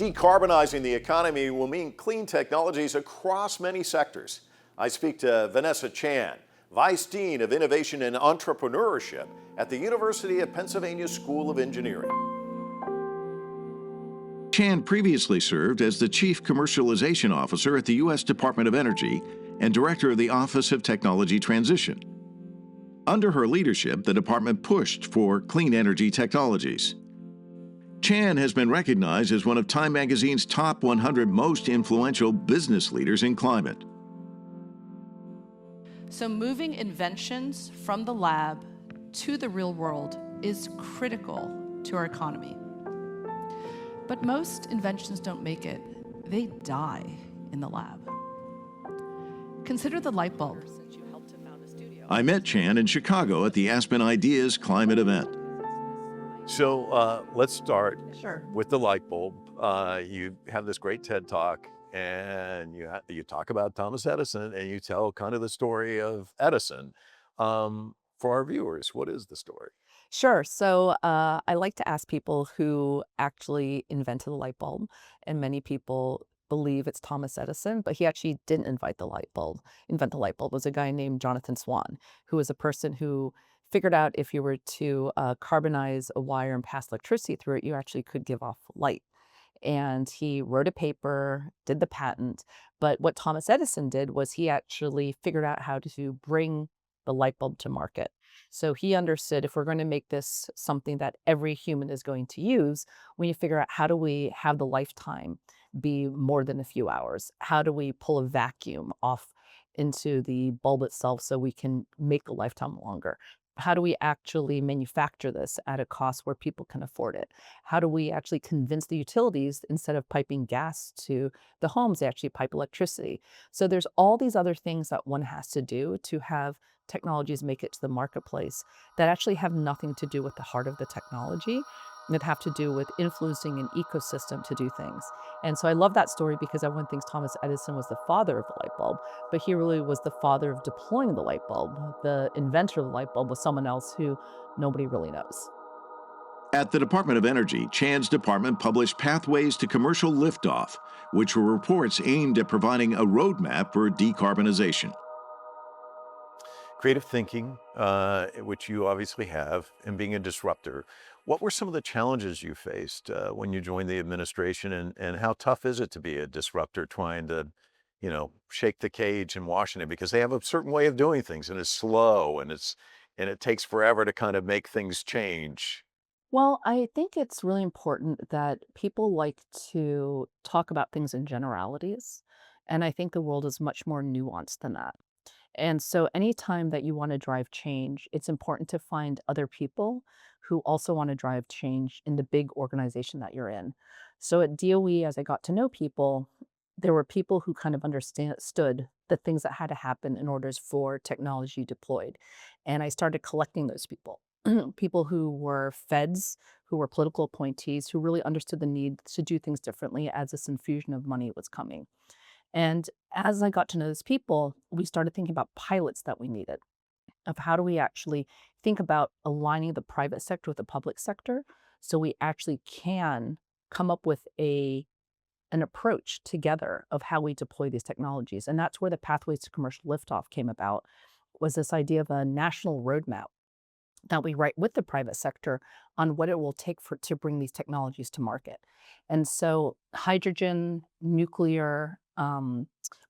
Decarbonizing the economy will mean clean technologies across many sectors. I speak to Vanessa Chan, Vice Dean of Innovation and Entrepreneurship at the University of Pennsylvania School of Engineering. Chan previously served as the Chief Commercialization Officer at the U.S. Department of Energy and Director of the Office of Technology Transition. Under her leadership, the department pushed for clean energy technologies. Chan has been recognized as one of Time magazine's top 100 most influential business leaders in climate. So moving inventions from the lab to the real world is critical to our economy. But most inventions don't make it. They die in the lab. Consider the light bulb. I met Chan in Chicago at the Aspen Ideas climate event. So let's start Sure. with the light bulb. You have this great TED Talk, and you talk about Thomas Edison, and you tell kind of the story of Edison. For our viewers, what is the story? Sure. So I like to ask people who actually invented the light bulb, and many people believe it's Thomas Edison, but he actually didn't invent the light bulb. It was a guy named Jonathan Swan, who was a person who figured out if you were to carbonize a wire and pass electricity through it, you actually could give off light. And he wrote a paper, did the patent. But what Thomas Edison did was he actually figured out how to bring the light bulb to market. So he understood if we're going to make this something that every human is going to use, we need to figure out how do we have the lifetime be more than a few hours? How do we pull a vacuum off into the bulb itself so we can make the lifetime longer? How do we actually manufacture this at a cost where people can afford it? How do we actually convince the utilities, instead of piping gas to the homes, they actually pipe electricity? So there's all these other things that one has to do to have technologies make it to the marketplace that actually have nothing to do with the heart of the technology, that have to do with influencing an ecosystem to do things. And so I love that story because everyone thinks Thomas Edison was the father of the light bulb, but he really was the father of deploying the light bulb. The inventor of the light bulb was someone else who nobody really knows. At the Department of Energy, Chan's department published Pathways to Commercial Liftoff, which were reports aimed at providing a roadmap for decarbonization. Creative thinking, which you obviously have, and being a disruptor. What were some of the challenges you faced when you joined the administration, and how tough is it to be a disruptor trying to, shake the cage in Washington, because they have a certain way of doing things, and it's slow, and it takes forever to kind of make things change. Well, I think it's really important that people like to talk about things in generalities. And I think the world is much more nuanced than that. And so anytime that you want to drive change, it's important to find other people who also want to drive change in the big organization that you're in. So at DOE, as I got to know people, there were people who kind of understood the things that had to happen in order for technology deployed. And I started collecting those people. People who were feds, who were political appointees, who really understood the need to do things differently as this infusion of money was coming. And as I got to know those people, we started thinking about pilots that we needed, of how do we actually think about aligning the private sector with the public sector so we actually can come up with an approach together of how we deploy these technologies. And that's where the Pathways to Commercial Liftoff came about, was this idea of a national roadmap that we write with the private sector on what it will take to bring these technologies to market. And so hydrogen, nuclear,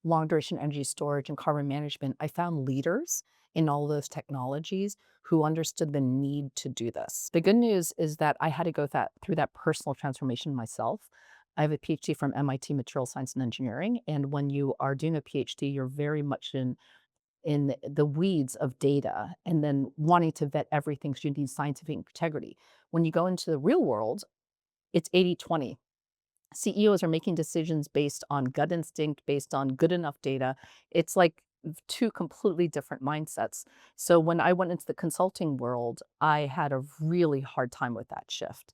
long duration energy storage, and carbon management, I found leaders in all those technologies who understood the need to do this. The good news is that I had to go through that personal transformation myself. I have a PhD from MIT Material Science and Engineering, and when you are doing a PhD, you're very much in the weeds of data and then wanting to vet everything, so you need scientific integrity. When you go into the real world, it's 80-20. CEOs are making decisions based on gut instinct, based on good enough data. It's like two completely different mindsets. So when I went into the consulting world, I had a really hard time with that shift.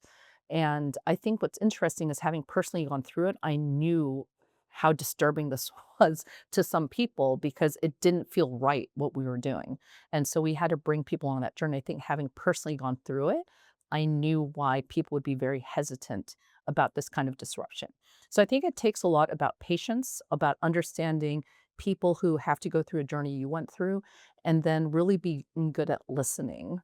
And I think what's interesting is, having personally gone through it, I knew how disturbing this was to some people because it didn't feel right what we were doing. And so we had to bring people on that journey. I think having personally gone through it, I knew why people would be very hesitant about this kind of disruption. So I think it takes a lot about patience, about understanding people who have to go through a journey you went through, and then really being good at listening,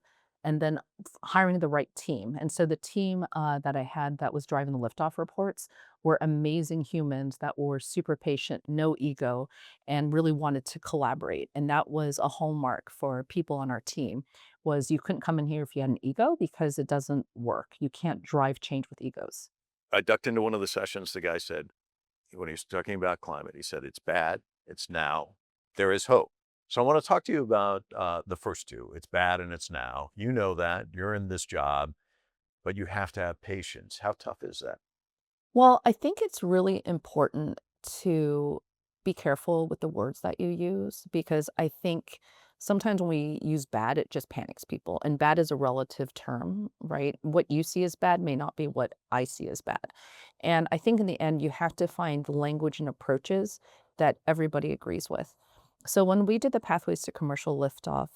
and then hiring the right team. And so the team that I had that was driving the liftoff reports were amazing humans that were super patient, no ego, and really wanted to collaborate. And that was a hallmark for people on our team, was you couldn't come in here if you had an ego, because it doesn't work. You can't drive change with egos. I ducked into one of the sessions. The guy said, when he was talking about climate, he said, it's bad, it's now, there is hope. So I want to talk to you about the first two. It's bad and it's now. You know that. You're in this job, but you have to have patience. How tough is that? Well, I think it's really important to be careful with the words that you use, because I think sometimes when we use bad, it just panics people. And bad is a relative term, right? What you see as bad may not be what I see as bad. And I think in the end, you have to find language and approaches that everybody agrees with. So when we did the Pathways to Commercial Liftoff,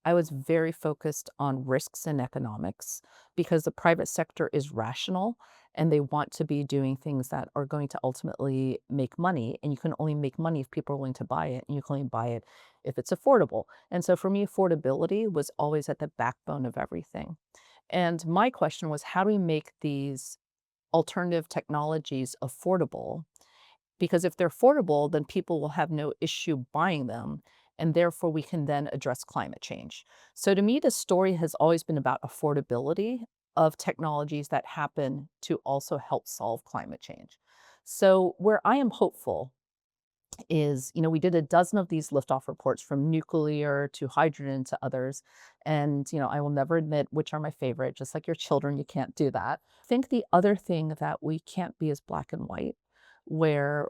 I was very focused on risks and economics, because the private sector is rational and they want to be doing things that are going to ultimately make money. And you can only make money if people are willing to buy it, and you can only buy it if it's affordable. And so for me, affordability was always at the backbone of everything. And my question was, how do we make these alternative technologies affordable? Because if they're affordable, then people will have no issue buying them, and therefore we can then address climate change. So to me, the story has always been about affordability of technologies that happen to also help solve climate change. So where I am hopeful is, we did a dozen of these liftoff reports, from nuclear to hydrogen to others. And, I will never admit which are my favorite, just like your children, you can't do that. I think the other thing that we can't be is black and white, where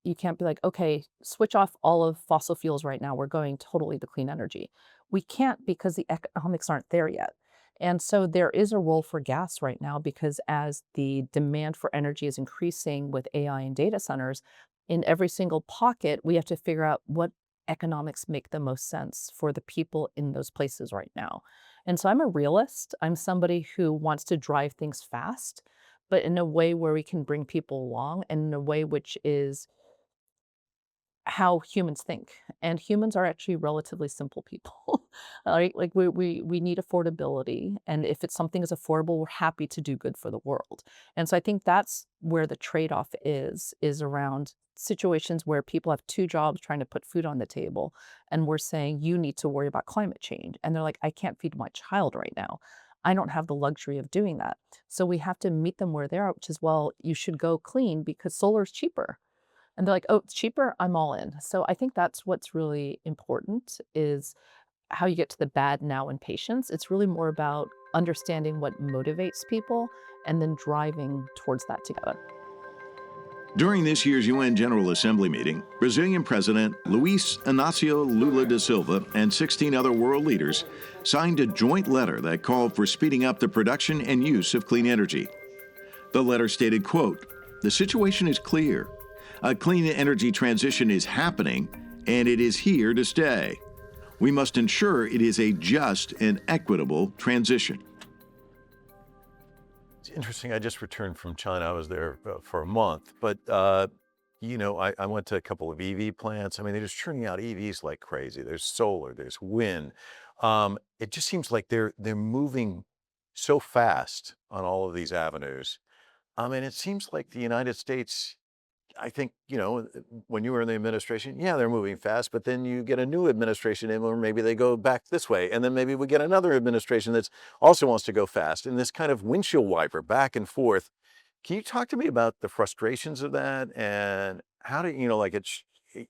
you can't be like, okay, switch off all of fossil fuels right now. We're going totally to clean energy. We can't, because the economics aren't there yet. And so there is a role for gas right now, because as the demand for energy is increasing with AI and data centers, in every single pocket, we have to figure out what economics make the most sense for the people in those places right now. And so I'm a realist. I'm somebody who wants to drive things fast, but in a way where we can bring people along, and in a way which is how humans think. And humans are actually relatively simple people. Right? Like we need affordability. And if it's something is affordable, we're happy to do good for the world. And so I think that's where the trade-off is around situations where people have two jobs trying to put food on the table. And we're saying, you need to worry about climate change. And they're like, I can't feed my child right now. I don't have the luxury of doing that. So we have to meet them where they are, which is, well, you should go clean because solar is cheaper. And they're like, "Oh, it's cheaper? I'm all in." So I think that's what's really important, is how you get to the bad now and patience. It's really more about understanding what motivates people and then driving towards that together. During this year's UN General Assembly meeting, Brazilian President Luiz Inácio Lula da Silva and 16 other world leaders signed a joint letter that called for speeding up the production and use of clean energy. The letter stated, quote, "The situation is clear. A clean energy transition is happening, and it is here to stay. We must ensure it is a just and equitable transition." It's interesting. I just returned from China. I was there for a month, but I went to a couple of EV plants. I mean, they're just churning out EVs like crazy. There's solar, there's wind. It just seems like they're moving so fast on all of these avenues. I mean, it seems like the United States, I think, when you were in the administration, yeah, they're moving fast, but then you get a new administration in, or maybe they go back this way. And then maybe we get another administration that's also wants to go fast, and this kind of windshield wiper back and forth. Can you talk to me about the frustrations of that, and how do like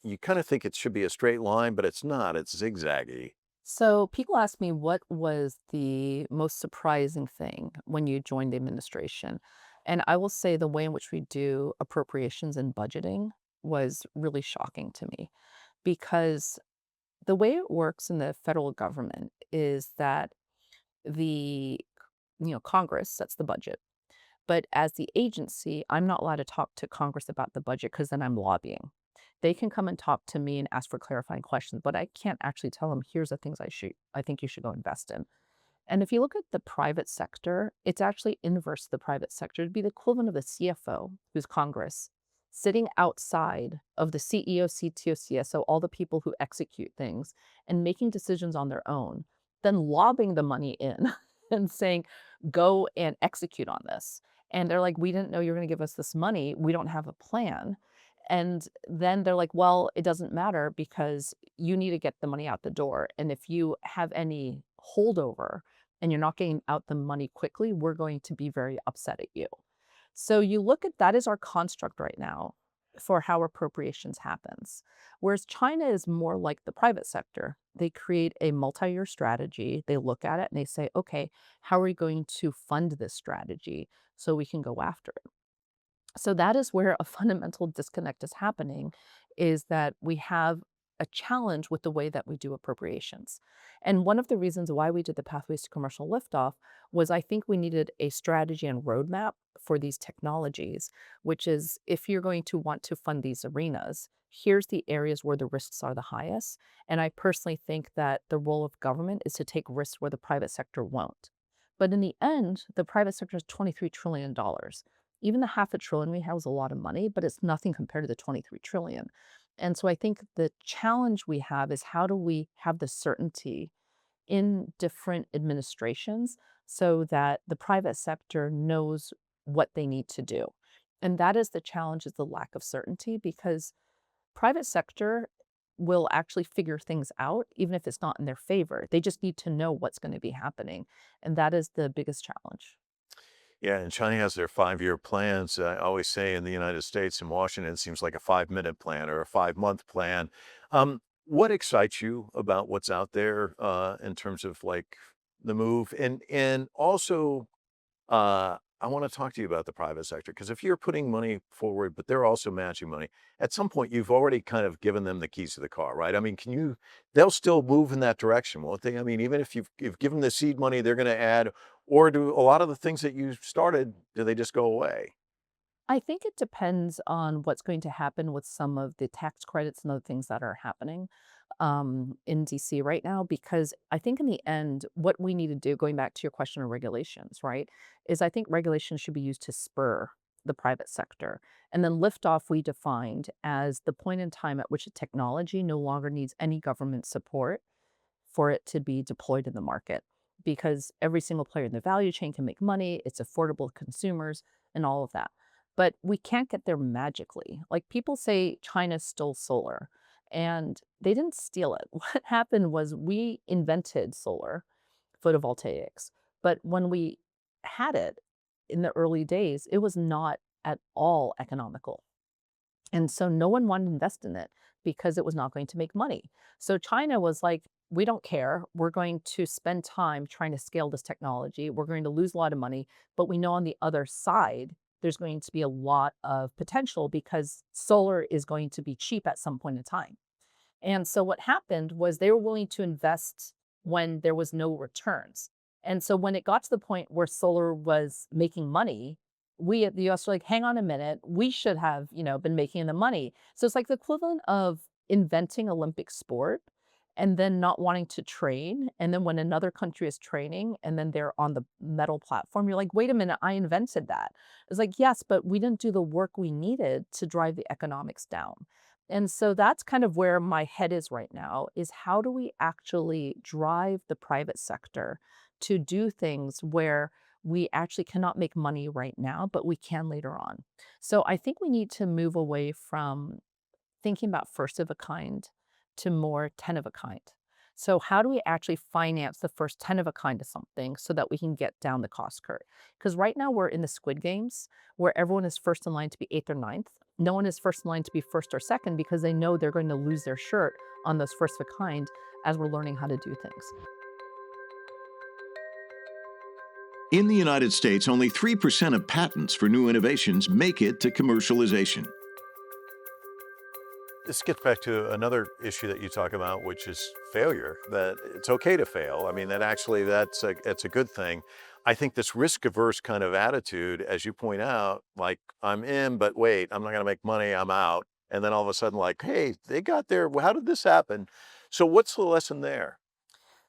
you kind of think it should be a straight line, but it's not, it's zigzaggy. So people ask me, what was the most surprising thing when you joined the administration? And I will say the way in which we do appropriations and budgeting was really shocking to me, because the way it works in the federal government is that the Congress sets the budget. But as the agency, I'm not allowed to talk to Congress about the budget, because then I'm lobbying. They can come and talk to me and ask for clarifying questions, but I can't actually tell them, here's the things I think you should go invest in. And if you look at the private sector, it's actually inverse to the private sector. It'd be the equivalent of the CFO, who's Congress, sitting outside of the CEO, CTO, CSO, all the people who execute things and making decisions on their own, then lobbing the money in and saying, go and execute on this. And they're like, we didn't know you were going to give us this money. We don't have a plan. And then they're like, well, it doesn't matter because you need to get the money out the door. And if you have any holdover and you're not getting out the money quickly, we're going to be very upset at you. So you look at that as our construct right now for how appropriations happens. Whereas China is more like the private sector. They create a multi-year strategy. They look at it and they say, okay, how are we going to fund this strategy so we can go after it? So that is where a fundamental disconnect is happening, is that we have a challenge with the way that we do appropriations. And one of the reasons why we did the Pathways to Commercial Liftoff was I think we needed a strategy and roadmap for these technologies, which is if you're going to want to fund these arenas, here's the areas where the risks are the highest. And I personally think that the role of government is to take risks where the private sector won't. But in the end, the private sector is $23 trillion. Even the half a trillion we have is a lot of money, but it's nothing compared to the 23 trillion. And so I think the challenge we have is how do we have the certainty in different administrations so that the private sector knows what they need to do. And that is the challenge, is the lack of certainty, because private sector will actually figure things out even if it's not in their favor. They just need to know what's going to be happening. And that is the biggest challenge. Yeah, and China has their 5-year plans. I always say in the United States, in Washington, it seems like a 5-minute plan or a 5-month plan. What excites you about what's out there in terms of like the move? And also, I want to talk to you about the private sector because if you're putting money forward, but they're also matching money, at some point you've already kind of given them the keys to the car, right? I mean, can you? They'll still move in that direction, won't they? I mean, even if you've given the seed money, they're going to add, or do a lot of the things that you started, do they just go away? I think it depends on what's going to happen with some of the tax credits and other things that are happening in DC right now, because I think in the end, what we need to do, going back to your question of regulations, right, is I think regulations should be used to spur the private sector. And then liftoff we defined as the point in time at which a technology no longer needs any government support for it to be deployed in the market, because every single player in the value chain can make money, it's affordable to consumers and all of that. But we can't get there magically. Like people say China stole solar, and they didn't steal it. What happened was we invented solar photovoltaics, but when we had it in the early days, it was not at all economical. And so no one wanted to invest in it because it was not going to make money. So China was like, we don't care. We're going to spend time trying to scale this technology. We're going to lose a lot of money, but we know on the other side, there's going to be a lot of potential because solar is going to be cheap at some point in time. And so what happened was they were willing to invest when there was no returns. And so when it got to the point where solar was making money, we at the US were like, hang on a minute, we should have, been making the money. So it's like the equivalent of inventing Olympic sport and then not wanting to train. And then when another country is training and then they're on the medal platform, you're like, wait a minute, I invented that. It's like, yes, but we didn't do the work we needed to drive the economics down. And so that's kind of where my head is right now, is how do we actually drive the private sector to do things where we actually cannot make money right now, but we can later on. So I think we need to move away from thinking about first of a kind to more 10 of a kind. So how do we actually finance the first 10 of a kind of something so that we can get down the cost curve? Because right now we're in the Squid Games where everyone is first in line to be eighth or ninth. No one is first in line to be first or second because they know they're going to lose their shirt on those first of a kind as we're learning how to do things. In the United States, only 3% of patents for new innovations make it to commercialization. This gets back to another issue that you talk about, which is failure, that it's okay to fail. I mean, that actually it's a good thing. I think this risk-averse kind of attitude, as you point out, like I'm in, but wait, I'm not going to make money, I'm out. And then all of a sudden like, hey, they got there. Well, how did this happen? So what's the lesson there?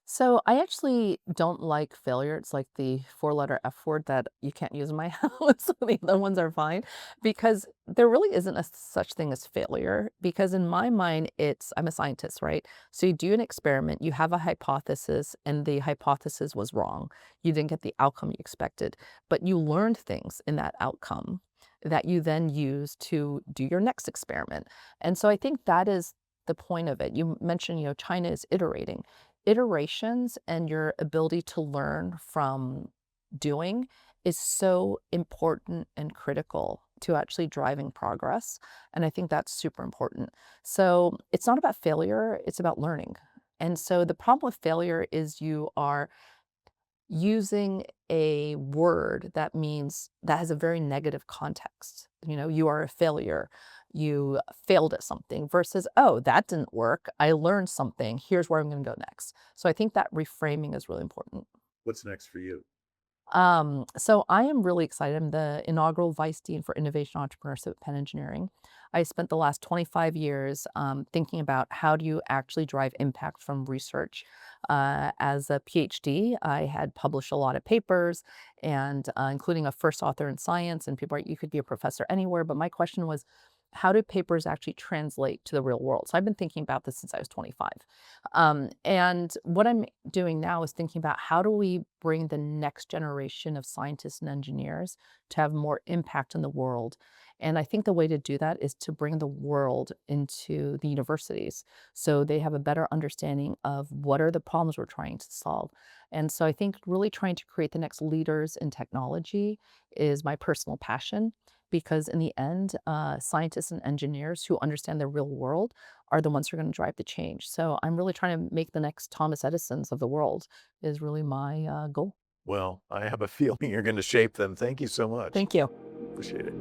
So I actually don't like failure. It's like the four-letter F word that you can't use in my house. The other ones are fine because there really isn't a such thing as failure. Because in my mind, I'm a scientist, right? So you do an experiment, you have a hypothesis, and the hypothesis was wrong. You didn't get the outcome you expected, but you learned things in that outcome that you then use to do your next experiment. And so I think that is the point of it. You mentioned, China is iterating iterations and your ability to learn from doing is so important and critical to actually driving progress. And I think that's super important. So it's not about failure, it's about learning. And so the problem with failure is you are using a word that has a very negative context. You are a failure. You failed at something versus, oh, that didn't work. I learned something. Here's where I'm going to go next. So I think that reframing is really important. What's next for you? So I am really excited. I'm the inaugural Vice Dean for Innovation Entrepreneurship at Penn Engineering. I spent the last 25 years thinking about how do you actually drive impact from research. As a PhD, I had published a lot of papers, and including a first author in science. And people are, you could be a professor anywhere. But my question was, how do papers actually translate to the real world? So I've been thinking about this since I was 25. And what I'm doing now is thinking about how do we bring the next generation of scientists and engineers to have more impact in the world. And I think the way to do that is to bring the world into the universities so they have a better understanding of what are the problems we're trying to solve. And so I think really trying to create the next leaders in technology is my personal passion because in the end, scientists and engineers who understand the real world are the ones who are going to drive the change. So I'm really trying to make the next Thomas Edisons of the world is really my goal. Well, I have a feeling you're going to shape them. Thank you so much. Thank you. Appreciate it.